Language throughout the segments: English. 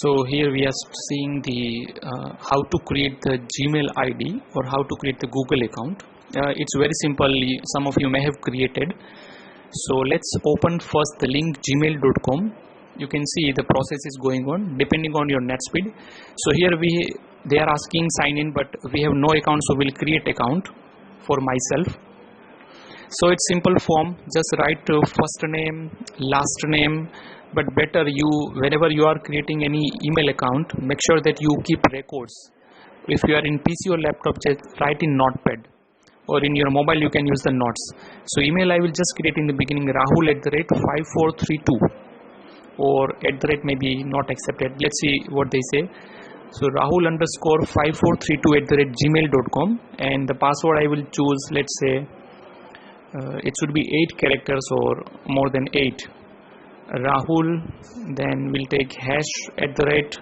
So here we are seeing the how to create the Gmail ID or how to create the Google account. It's very simple. Some of you may have created. So let's open first the link gmail.com. You can see the process is going on depending on your net speed. So here they are asking sign in, but we have no account, so we'll create account for myself. So it's simple form, just write first name, last name, but better whenever you are creating any email account, make sure that you keep records. If you are in PC or laptop, just write in notepad, or in your mobile you can use the notes. So email I will just create in the beginning rahul@5432, or @ not accepted. Let's see what they say. So rahul_5432 @gmail.com, and the password I will choose, let's say it should be 8 characters or more than 8. Rahul, then we'll take #,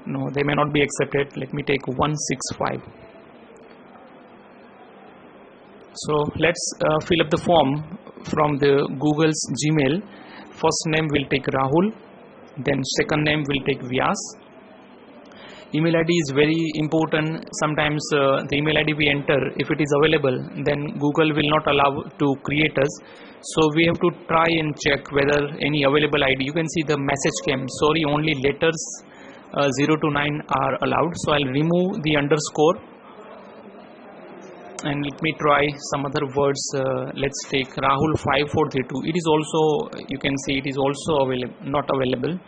no, they may not be accepted. Let me take 165. So let's fill up the form from the Google's Gmail. First name will take Rahul, then second name will take Vyas. Email ID is very important. Sometimes the email ID we enter, if it is available, then Google will not allow to create us. So we have to try and check whether any available ID. You can see the message came, sorry, only letters 0 to 9 are allowed. So I'll remove the underscore and let me try some other words. Let's take Rahul5432. It is also, you can see it is also not available.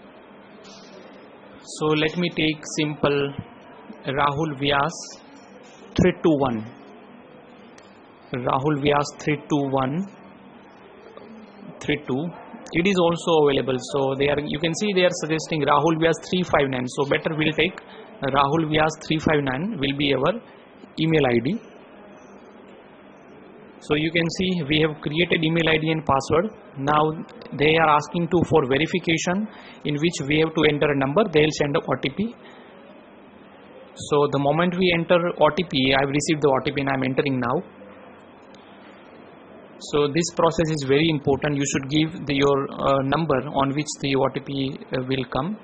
So let me take simple Rahul Vyas 321. Rahul Vyas 32132. It is also available. So you can see they are suggesting Rahul Vyas 359. So better we'll take Rahul Vyas 359 will be our email ID. So you can see we have created email ID and password. Now they are asking for verification, in which we have to enter a number. They will send a OTP. So the moment we enter OTP, I have received the OTP and I am entering now. So this process is very important. You should give your number on which the OTP will come.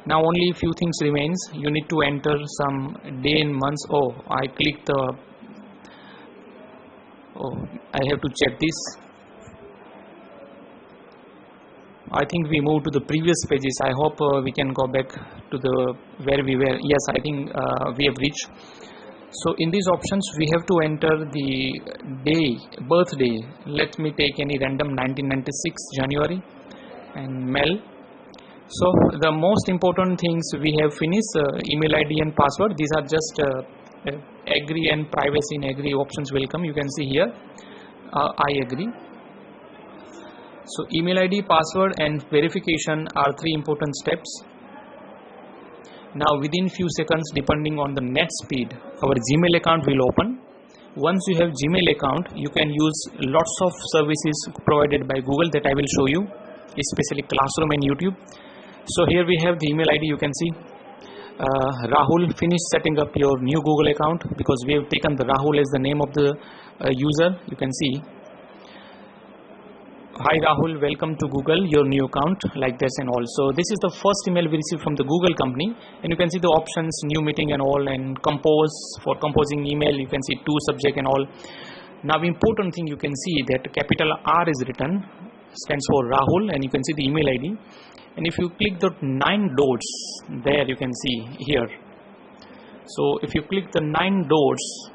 Now only few things remains. You need to enter some day and months. I clicked the I have to check this. I think we moved to the previous pages. I hope we can go back to where we were. Yes, I think we have reached. So in these options we have to enter the day, birthday. Let me take any random 1996 January, and mail. So the most important things we have finished, email ID and password. These are just agree and privacy and agree options will come. You can see here I agree. So email ID, password and verification are 3 important steps. Now within few seconds, depending on the net speed, our Gmail account will open. Once you have Gmail account, you can use lots of services provided by Google that I will show you, especially Classroom and YouTube. So here we have the email ID. You can see Rahul, finish setting up your new Google account, because we have taken the Rahul as the name of the user. You can see, hi Rahul, welcome to Google, your new account, like this and all. So this is the first email we received from the Google company, and you can see the options, new meeting and all, and compose. For composing email, you can see to subject and all. Now important thing, you can see that capital R is written, stands for Rahul, and you can see the email ID. And if you click the 9 dots there, you can see here. So if you click the 9 dots,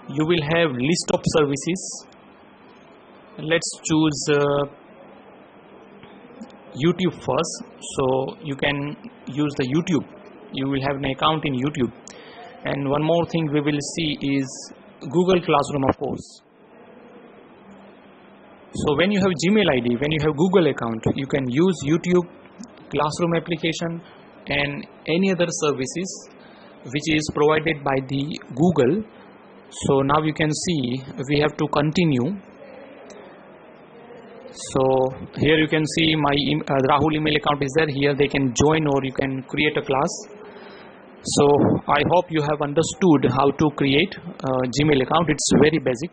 you will have list of services. Let's choose YouTube first. So you can use the YouTube. You will have an account in YouTube. And one more thing we will see is Google Classroom, of course. So when you have Gmail ID, when you have Google account, you can use YouTube, Classroom application and any other services which is provided by the Google. So now you can see we have to continue. So here you can see my Rahul email account is there. Here they can join, or you can create a class. So I hope you have understood how to create a Gmail account. It's very basic.